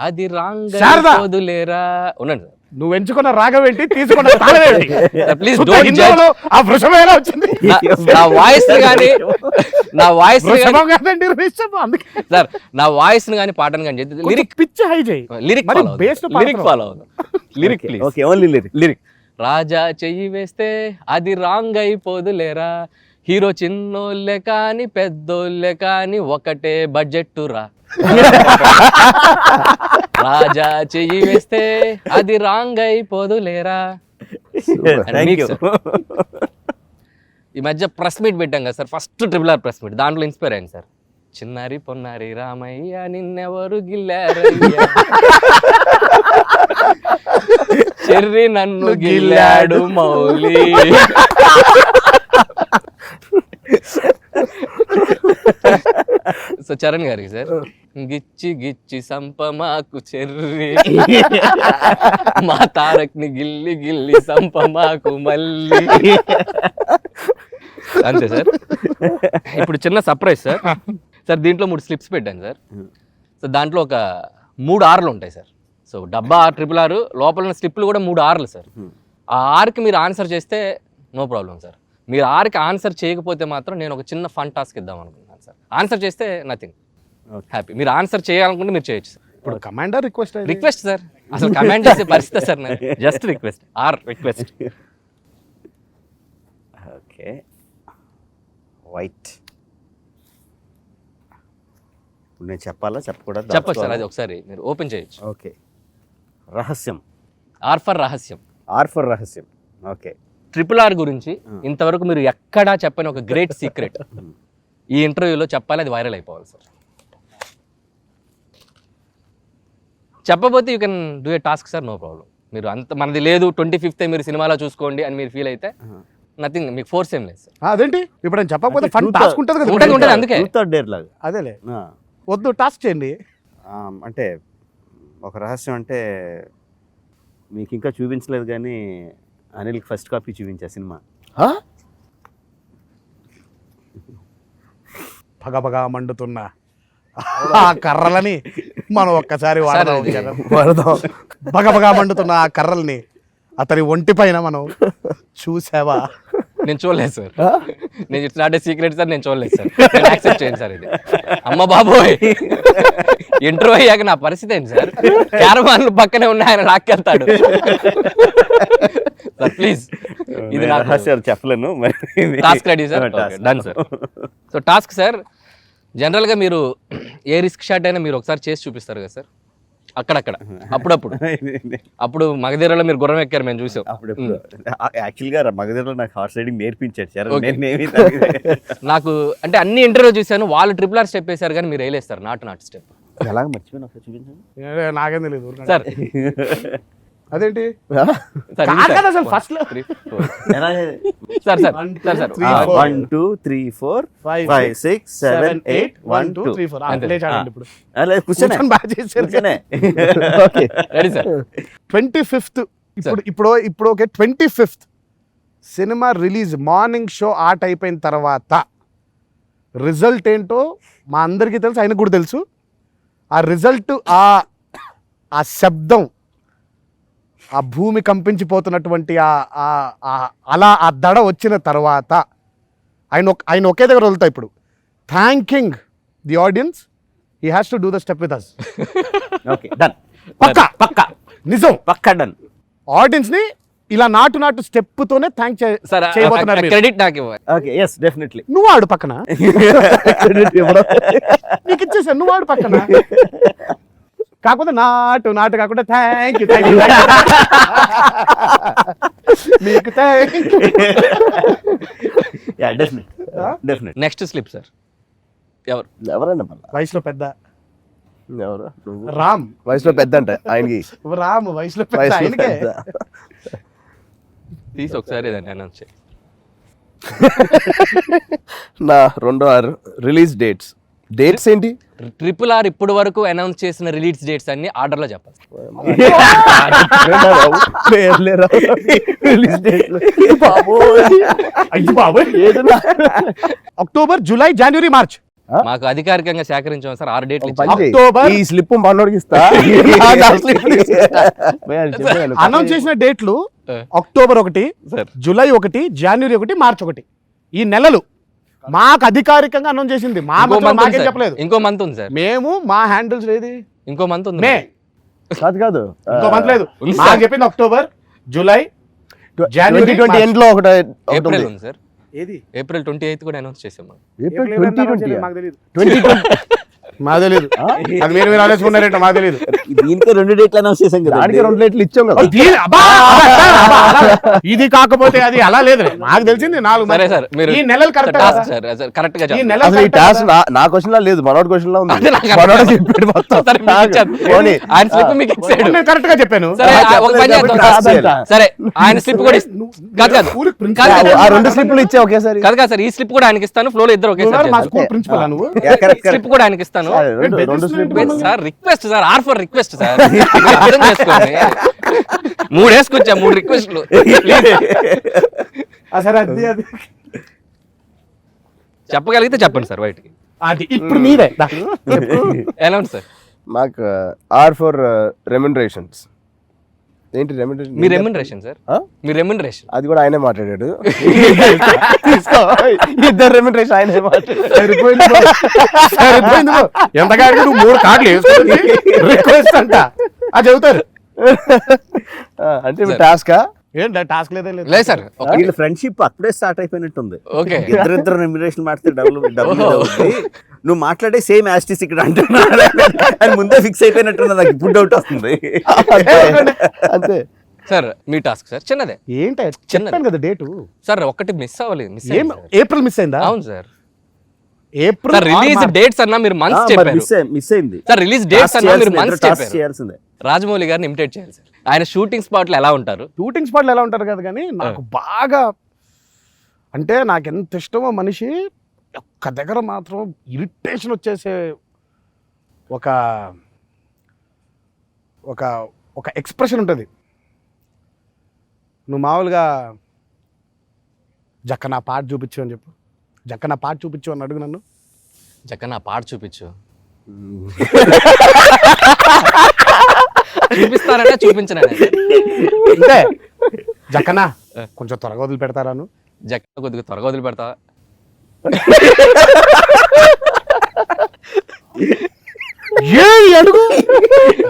అది రాంగ్ వదిలేరా. ఉండండి సార్. నువ్వు ఎంచుకున్న రాగం ఏంటి, తీసుకున్న తాళం ఏంటి? ప్లీజ్ శుద్ధ డోంట్ హిందీలో ఆ వృషభం ఎలా వచ్చింది? నా వాయిస్ వృషభం కాదండి, రిషభం. అందుకే సార్ నా వాయిస్ ని కానీ పాటను కానీ లిరిక్ పిచ్చి హై చేయి. లిరిక్ మరి ఫాలో bass తో లిరిక్ ఫాలో అవును. Lyric please. Okay, only lyric. Raja చెయ్యి వేస్తే అది రాంగ్ అయిపోదులేరా, హీరో చిన్నోళ్ళే కాని పెద్దోళ్ళే కాని ఒకటే బడ్జెట్ రా. రాజా చెయ్యి వేస్తే అది రాంగ్ అయిపోదులేరా. ఈ మధ్య ప్రెస్ మీట్ పెట్టాం కదా sir, first RRR press meet. దాంట్లో ఇన్స్పైర్ అయ్యాను సార్. చిన్నారి పొన్నారి రామయ్య నిన్నెవరు గిల్లారయ్యా, చెర్రి నన్ను గిల్లాడు మౌలి. సో చరణ్ గారికి సార్, గిచ్చి గిచ్చి సంపమాకు చెర్రి, మా తారక్ ని గిల్లి గిల్లి సంపమాకు మళ్ళీ. అంతే సార్. ఇప్పుడు చిన్న సర్ప్రైజ్ సార్. సార్ దీంట్లో 3 స్లిప్స్ పెట్టాను సార్. సో దాంట్లో ఒక 3 R'లు ఉంటాయి సార్. సో డబ్బా RRR లోపల ఉన్న స్లిప్లు కూడా 3 R'లు సార్. ఆ R'కి మీరు ఆన్సర్ చేస్తే నో ప్రాబ్లం సార్. మీరు R'కి ఆన్సర్ చేయకపోతే మాత్రం నేను ఒక చిన్న ఫన్ టాస్క్ ఇద్దాం అనుకుంటున్నాను సార్. ఆన్సర్ చేస్తే నథింగ్, హ్యాపీ. మీరు ఆన్సర్ చేయాలనుకుంటే మీరు చేయొచ్చు సార్. ఇప్పుడు కమాండర్ రిక్వెస్ట్ సార్. అసలు కమాండ్ చేసే పరిస్థితి sir, just request. Request. Okay, white. నేను చెప్పాలా చెప్పకూడదు? చెప్పచ్చు సార్, అది ఒకసారి మీరు ఓపెన్ చేయొచ్చు. ఓకే, రహస్యం. R ఫర్ రహస్యం. రహస్యం. ఓకే. RRR గురించి ఇంతవరకు మీరు ఎక్కడా చెప్పని ఒక గ్రేట్ సీక్రెట్ ఈ ఇంటర్వ్యూలో చెప్పాలి, అది వైరల్ అయిపోవాలి సార్. చెప్పబోతే you can do a task sir, no problem. మీరు అంత మనది లేదు 25th మీరు సినిమాలో చూసుకోండి అని మీరు ఫీల్ అయితే నథింగ్, మీకు ఫోర్స్ ఏం లేదు సార్. అదేంటి ఇప్పుడు నేను చెప్పకపోతే ఫన్ టాస్క్ ఉంటుంది కదా. ఉంటుంది అందుకే. డేర్ లాగా అదేలే, వద్దు టాస్క్ చేయండి. అంటే ఒక రహస్యం అంటే మీకు ఇంకా చూపించలేదు కానీ అనిల్కి ఫస్ట్ కాపీ చూపించా సినిమా. పగపగా మండుతున్న ఆ కర్రలని మనం ఒక్కసారి వాడదాం. పగపగా మండుతున్న ఆ కర్రల్ని అతని ఒంటి పైన మనం చూసావా? నేను చూడలేదు సార్. నేను it's not a secret sir, నేను చూడలేదు సార్. యాక్సెప్ట్ చేయండి సార్. ఇది అమ్మ బాబోయ్, ఇంటర్వ్యూ అయ్యాక నా పరిస్థితి ఏంటి సార్? క్యారవాన్లు పక్కనే ఉన్న ఆయన లాక్కెళ్తాడు. సార్ ప్లీజ్ ఇది నేను నాకు రహస్యాలు చెప్పలేను మరి task ready sir task. Done sir. So task sir, జనరల్గా మీరు ఏ రిస్క్ షాట్ అయినా మీరు ఒకసారి చేసి చూపిస్తారు కదా సార్, అక్కడక్కడ అప్పుడప్పుడు. అప్పుడు మగధీరలో మీరు గుర్రం ఎక్కారు, మేము చూసాం. అప్పుడెప్పుడు యాక్చువల్గా మగధలో నాకు హార్స్ రైడింగ్ నేర్పించాడు సార్. Okay. నేనేమి నాకు అంటే అన్ని ఇంటర్వ్యూ చూశాను, వాళ్ళు ట్రిపుల్ ఆర్ స్టెప్ వేశారు కానీ మీరు వేయలేస్తారు నాట్ స్టెప్. ఎలాగ మర్చిపోయినా ఒకసారి చూపించండి నాకేం తెలియదు ఊరికే. సార్ అదేంటి సార్ కాదు కదా అసలు ఫస్ట్ లో సార్ సార్ సార్ సార్ 1 2 3 4 5 6 7 8 1 2 3 4 అంతే. లేచాడండి ఇప్పుడు కూర్చొని కూర్చొని బాగా చేశారు. కూర్చొనే రెడీ సార్. 25th ఇప్పుడు okay 25th cinema release morning show art అయిపోయిన తర్వాత రిజల్ట్ ఏంటో మా అందరికీ తెలుసు, ఆయనకు కూడా తెలుసు. ఆ రిజల్ట్ ఆ శబ్దం, ఆ భూమి కంపించిపోతున్నటువంటి అలా ఆ దడ వచ్చిన తర్వాత ఆయన ఒకే దగ్గర వదులుతా ఇప్పుడు. Thanking the audience, he has to do the step with us. Okay done. పక్కా పక్కా నిజం. పక్కా డన్. ఆడియన్స్ ని ఇలా నాటు స్టెప్ తోనే థ్యాంక్ సార్ చేయబోతున్నారు మీరు. క్రెడిట్ నాకు ఇవ్వాలి. Okay yes definitely. నువ్వు ఆడు పక్కన, నీకు ఇచ్చేసా, నువ్వు ఆడు పక్కన. కాకపోతే నాటు కాకుండా థ్యాంక్ యూ మీకు thank you. Yeah definite definite. Next slip sir ఎవరు? ఎవరైనా మళ్ళా వయసులో పెద్ద ఎవరు నువ్వు రామ్, వయసులో పెద్ద అంట ఆయనకి. రామ్ వయసులో పెద్ద వయసులో ఆయనకే. పెద్ద. తీసి ఒకసారి ఏదండి అనౌన్స్ చేయి. నా రెండో రిలీజ్ డేట్స్ ఏంటి? ట్రిపుల్ ఆర్ ఇప్పుడు వరకు అనౌన్స్ చేసిన రిలీజ్ డేట్స్ అన్ని ఆర్డర్లో చెప్పాలి. అక్టోబర్, జూలై, జనవరి, మార్చ్. మాకు అధికారికంగా సేకరించాం సార్ 6 డేట్లు పని ఇచ్చాం. చేయి. అక్టోబర్. ఈ స్లిప్ మనోడికి ఇస్తా. అనౌన్స్ చేసిన డేట్లు అక్టోబర్ 1, సార్ జూలై 1, జనవరి 1, మార్చ్ 1. ఈ నెలలు మాకు అధికారికంగా అనౌన్స్ చేసింది. ఇంకో month ఉంది మాకేం సార్. చెప్పలేదు. ఇంకో మంత్ ఉంది సార్. మేము మా హ్యాండిల్స్ లేదు. ఇంకో మంత్ ఉంది. మే కాదు ఇంకో మంత్ లేదు. ఉంది మాకు సార్. చెప్పింది అక్టోబర్, జూలై, జనవరి, 2020 ఎండ్ లో ఒకటి ఏప్రిల్ ఉంది సార్. ఏది ఏప్రిల్ 28 కూడా అనౌన్స్ చేసాం మనం. ఏప్రిల్ ఏప్రిల్ ఏమైనా announce 2020 చేయలేదు, మాకు తెలియదు. 2020 మాకు తెలియదు. అది మీరు ఆలోచుకున్నారేంటో మాకు తెలియదు. దీనికి 2 డేట్లు అనౌన్స్ చేసాం కదా. దానికి 2 డేట్లు ఇచ్చాం కదా. ఇది కాకపోతే అది అలా లేదు. మాకు తెలిసింది 4 సరే సార్ మీరు ఈ నెలలు కరెక్ట్ టాస్క్ సార్ కరెక్ట్ గా ఈ చెప్పండి. నెల అసలు ఈ టాస్క్ నా క్వశ్చన్ లా లేదు, మనోడి క్వశ్చన్ లా ఉంది. అదే నాకు మనోడే అర్థం. చెప్పాడు మొత్తం. సరే, మీకు ఇచ్చాను. పోనీ. ఆయన స్లిప్ మీకు ఇచ్చాడు. నేను కరెక్ట్ గా చెప్పాను. సరే ఒక పని చేద్దాం. కాదంట. సరే ఆయన స్లిప్ కూడా కాదు కాదు ఊరికి కాదు, ప్రిన్సిపల్ కాదు. ఆ 2 స్లిప్లు ఇచ్చా ఒకేసారి. కాదు కాదు సార్, ఈ స్లిప్ కూడా ఆయనకి ఇస్తాను. ఫ్లో లో ఇద్దరు ఒకేసారి మా చేద్దాం. స్కూల్ ప్రిన్సిపల్ నువ్వు. Yeah, correct, స్లిప్ కూడా ఆయనకి ఇస్తాను. రెండు స్లిప్లు Wait, sir request sir, R for request sir. అర్థం చేసుకోండి. 3 వేసుకొచ్చా, 3 రిక్వెస్ట్లు. సరే అది అది చెప్పగలిగితే చెప్పండి సార్ బయటికి. అది ఇప్పుడు మీరే దా. ఎలా ఉంది సార్? మాకు ఆర్ ఫర్ రెమ్యునరేషన్స్. ఏంటి రెమ్యునరేషన్? మీ రెమ్యునరేషన్ సార్, మీ రెమ్యునరేషన్. అది కూడా ఆయనే మాట్లాడాడు. ఇద్దరు రెమ్యునరేషన్ ఆయనే మాట్లాడాడు. సరిపోయింది bro. సరిపోయింది bro. ఎంతగా అడిగి నువ్వు 3 కార్డులు వేసుకుని రిక్వెస్ట్ అంట అది చెబుతారు. అంటే ఇప్పుడు టాస్కా? ఏంటి టాస్క్ లేదే లేదు. లేదు సార్ వీళ్ళ ఫ్రెండ్షిప్ అప్పుడే స్టార్ట్ అయిపోయినట్టుంది. ఓకే. ఇద్దరు రెమ్యునరేషన్ మాట్లాడితే డబ్బులు అవుతుంది. నువ్వు మాట్లాడే సేమ్ యాస్టిస్ ఇక్కడ అంటున్నాడు అని ముందే ఫిక్స్ అయిపోయినట్టుంది. నాకు ఇప్పుడు డౌట్ వస్తుంది. అంతే సార్ మీ టాస్క్ సార్ చిన్నదే. ఏంటి చెప్పాను కదా డేటు. సార్ ఒక్కటి మిస్ అవ్వలేదు. మిస్ ఏం ఏప్రిల్ మిస్ అయిందా? అవును sir. April sir release dates అన్నా మీరు మంత్స్ చెప్పారు. మిస్ అయింది. సార్ రిలీజ్ డేట్స్ అన్నా మీరు మంత్స్ చెప్పారు. చేయాల్సిందే. రాజమౌళి గారిని ఇమిటేట్ చేయాలి సార్. ఆయన షూటింగ్ స్పాట్ లో ఎలా ఉంటారు? షూటింగ్ స్పాట్లు ఎలా ఉంటారు కదా, కానీ నాకు బాగా అంటే నాకు ఎంత ఇష్టమో మనిషి ఒక్క దగ్గర మాత్రం ఇరిటేషన్ వచ్చేసే ఒక ఒక ఒక ఎక్స్ప్రెషన్ ఉంటుంది. నువ్వు మామూలుగా జక్క నా పాట చూపించు అని చెప్పు. జక్క నా పాట చూపించు అని అడుగు నన్ను. జక్క నా పాట చూపించు. చూపిస్తారనే చూపించనే అంటే జక్కనా కొంచెం త్వరగా వదిలి పెడతారాను. జక్క కొద్దిగా త్వరగా వదిలి పెడతా. ఏ అడుగు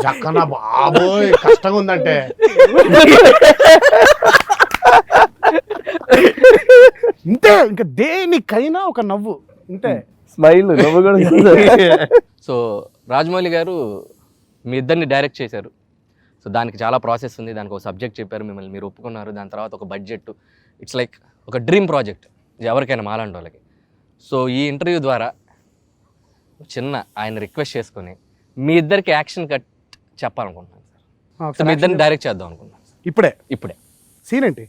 జక్కనా బాబోయ్ కష్టంగా ఉందంటే ఇంతే, ఇంకా దేనికైనా ఒక నవ్వు ఇంతే. స్మైల్ నవ్వు కూడా. సో రాజమౌళి గారు మీ ఇద్దరిని డైరెక్ట్ చేశారు. సో దానికి చాలా ప్రాసెస్ ఉంది, దానికి ఒక సబ్జెక్ట్ చెప్పారు, మిమ్మల్ని మీరు ఒప్పుకున్నారు, దాని తర్వాత ఒక బడ్జెట్, ఇట్స్ లైక్ ఒక డ్రీమ్ ప్రాజెక్ట్ ఎవరికైనా మాలాంటి వాళ్ళకి. సో ఈ ఇంటర్వ్యూ ద్వారా చిన్న ఆయన రిక్వెస్ట్ చేసుకొని మీ ఇద్దరికి యాక్షన్ కట్ చెప్పాలనుకుంటున్నాను సార్. సో మీ ఇద్దరిని డైరెక్ట్ చేద్దాం అనుకుంటున్నాను సార్ ఇప్పుడే. సీన్ ఏంటి?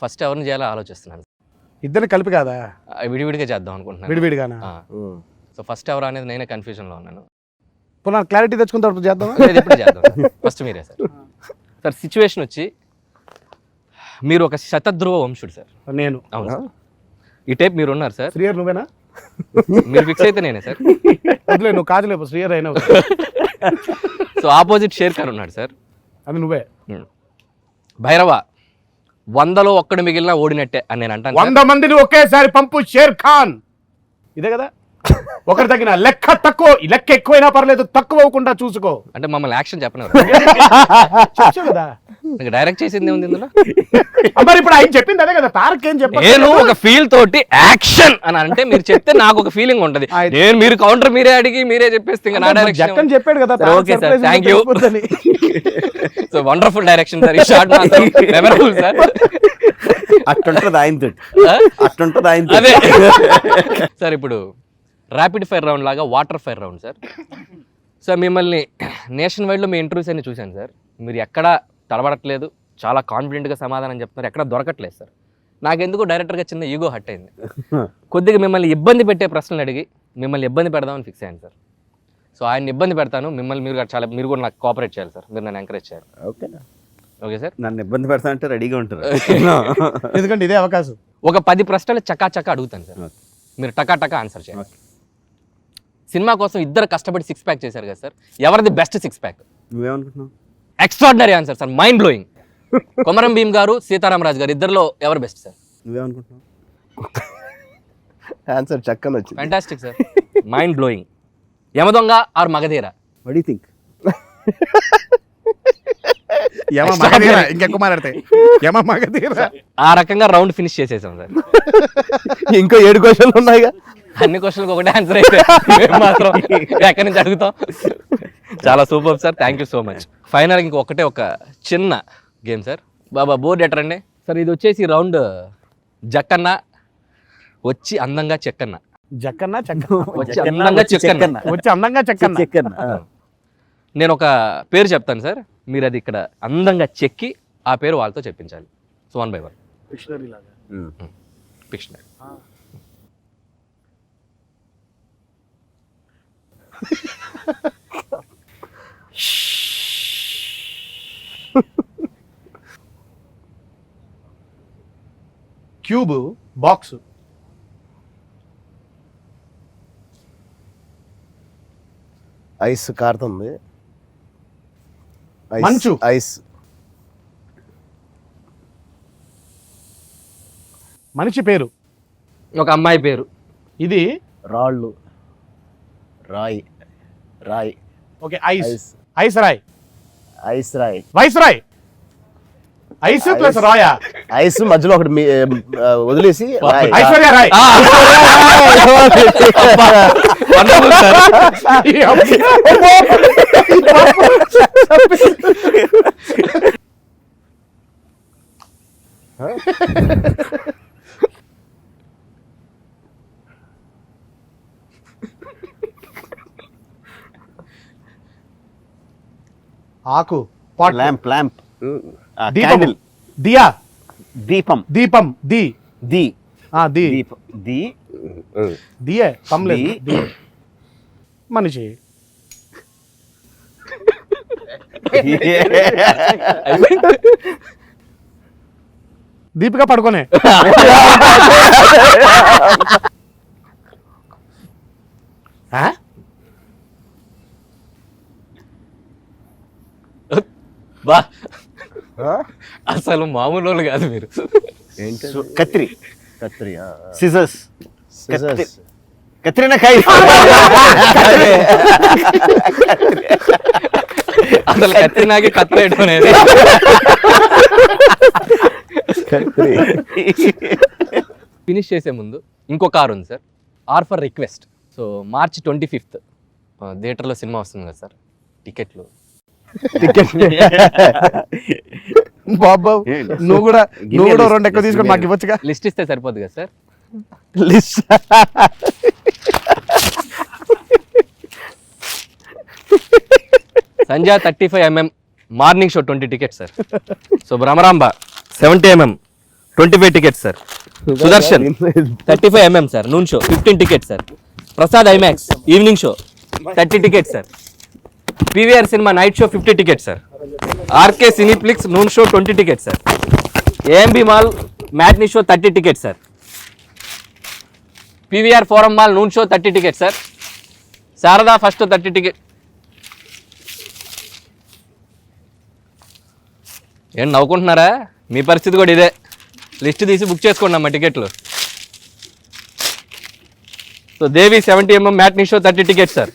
ఫస్ట్ ఎవరిని చేయాలో ఆలోచిస్తున్నాను. ఇద్దరిని కలిపి కాదా? విడివిడిగా చేద్దాం అనుకుంటున్నాను. విడివిడిగానా? సో ఫస్ట్ ఎవరు అనేది నేనే కన్ఫ్యూజన్లో ఉన్నాను. పునః క్లారిటీ తెచ్చుకున్న తర్వాత చేద్దామా? లేదు, ఇప్పుడు చేద్దాం. ఫస్ట్ మీరే సార్. సార్ సిచ్యువేషన్ వచ్చి మీరు ఒక శతధ్రువ వంశుడు సార్. నేను. అవును సార్. ఈ టైప్ మీరు ఉన్నారు సార్. శ్రీయర్ నువ్వేనా? మీరు ఫిక్స్ అయితే నేనే సార్. వదిలే, నువ్వు కాదులేపు, శ్రీయర్ అయినా. సో ఆపోజిట్ షేర్ ఖాన్ ఉన్నాడు సార్. అది నువ్వే. భైరవ 100లో ఒక్కడు మిగిలిన ఓడినట్టే అని నేను అంటాను. 100 మందిని ఒకేసారి పంపు షేర్ ఖాన్. ఇదే కదా ఒకటి తగిన లెక్క తక్కువ, లెక్క ఎక్కువైనా పర్లేదు, తక్కువ అవ్వకుండా చూసుకో. అంటే మమ్మల్ని యాక్షన్ చెప్పినారు కదా. డైరెక్ట్ చేసింది ఏముంది ఇందులో? మరి ఇప్పుడు ఆయన చెప్పింది అదే కదా, తారక్ ఏం చెప్పారు? నేను ఒక ఫీల్ తోటి యాక్షన్ అని అంటే మీరు చెప్తే నాకు ఒక ఫీలింగ్ ఉంటది. నేను మీరు కౌంటర్ మీరే అడిగి మీరే చెప్పేస్తే ఇంకా నా డైరెక్షన్ జక్కన్ చెప్పాడు కదా. Okay sir, thank you. So wonderful direction sir. ఈ షార్ట్ మెమరబుల్ సార్. అట్టుంటది ఆయనతో. అదే సార్. ఇప్పుడు ర్యాపిడ్ ఫైర్ రౌండ్ లాగా water fire round sir. Sir మిమ్మల్ని నేషన్ వైడ్లో మీ ఇంటర్వ్యూస్ అన్ని చూశాను సార్. మీరు ఎక్కడా తడబడట్లేదు, చాలా కాన్ఫిడెంట్గా సమాధానం చెప్తున్నారు, ఎక్కడ దొరకట్లేదు సార్. నాకెందుకు డైరెక్టర్గా చిన్న ఈగో హట్ అయింది. కొద్దిగా మిమ్మల్ని ఇబ్బంది పెట్టే ప్రశ్నలు అడిగి మిమ్మల్ని ఇబ్బంది పెడదామని ఫిక్స్ అయ్యాను సార్. సో ఆయన ఇబ్బంది పెడతాను, మిమ్మల్ని మీరు కూడా నాకు కోఆపరేట్ చేయాలి సార్. మీరు నన్ను ఎంకరేజ్ చేయాలి. Okay sir. నన్ను ఇబ్బంది పెడతా అంటే రెడీగా ఉంటారు. ఎందుకంటే ఇదే అవకాశం. ఒక 10 ప్రశ్నలు చక్కా అడుగుతాను సార్. మీరు టకా ఆన్సర్ చేయాలి. సినిమా కోసం ఇద్దరు కష్టపడి 6 ప్యాక్ చేశారు కదా సార్. ఎవరిది బెస్ట్ 6 ప్యాక్? నువ్వేమనుకుంటున్నావు? Extraordinary answer sir, mind blowing. Komaram Bheem గారు, సీతారామరాజు గారు, ఇద్దరులో ఎవరు బెస్ట్ సార్? నువ్వేమనుకుంటున్నావు? ఆన్సర్ చక్కని వచ్చింది. Fantastic sir, mind blowing. Yamadonga or Magadheera? What do you think? ఇంకెక్కువ మాట్లాడితే మగధీర. ఆ రకంగా రౌండ్ ఫినిష్ చేసేసాం సార్. ఇంకో 7 క్వశ్చన్లు ఉన్నాయిగా. అన్ని క్వశ్చన్లకు ఒకటే ఆన్సర్ అయితే మేము మాత్రం ఎక్కడి నుంచి అడుగుతాం. చాలా super sir, thank you so much. Final ఇంకొకటే ఒక చిన్న గేమ్ సార్. బాబా బోర్డు ఎట్టరండి సార్. ఇది వచ్చేసి రౌండ్ జక్కన్న వచ్చి అందంగా చెక్కన్న. జక్కన్న వచ్చి అందంగా చెక్కన్న. వచ్చి అందంగా చెక్కన్న. నేను ఒక పేరు చెప్తాను సార్, మీరు అది ఇక్కడ అందంగా చెక్కి ఆ పేరు వాళ్ళతో చెప్పించాలి. So 1 by 1. Pictionary. Cube box. Ice కారుతుంది. మంచు. ఐస్. మనిషి పేరు. ఒక అమ్మాయి పేరు. ఇది రాళ్ళు. Rai. Okay. Ice Rai. Ice Rai. Vice Rai. Ice plus రాయా? ఐస్ మధ్యలో ఒకటి వదిలేసి ఐశ్వర్య రాయ్. ఆకు. ల్యాంప్. దీపం. క్యాండిల్. దియా. దీపం. ది. దియే పంలేదు. మనిషి. దీపిక పడుకోనే. బా అసలు మామూలు వాళ్ళు కాదు మీరు. కత్రి. కత్రి. సిజర్స్. కత్రినా అసలు కత్తి నాకి కత్తి వేయడం అనేది. ఫినిష్ చేసే ముందు ఇంకో కార్ ఉంది sir, R for request. So March 25th థియేటర్లో సినిమా వస్తుంది కదా సార్, టికెట్లు బాబు నువ్వు కూడా 2 ఎక్కువ తీసుకొని మాకు ఇవ్వచ్చుగా. లిస్ట్ ఇస్తే సరిపోద్ది కదా sir. List Sanjay 35mm morning show 20 tickets sir. So Bhramaramba 70mm 25 tickets sir. Sudarshan 35mm sir noon show 15 tickets sir. Prasad IMAX evening show 30 tickets sir. PVR cinema night show 50 tickets sir. RK cineplex noon show 20 tickets sir. AMB mall matinee show 30 tickets sir. PVR forum mall noon show 30 tickets sir. Sarada first 30 ticket. ఏం నవ్వుకుంటున్నారా? మీ పరిస్థితి కూడా ఇదే. List తీసి book చేసుకోండి అమ్మా టికెట్లు. So దేవి 70mm matinee show 30 tickets sir.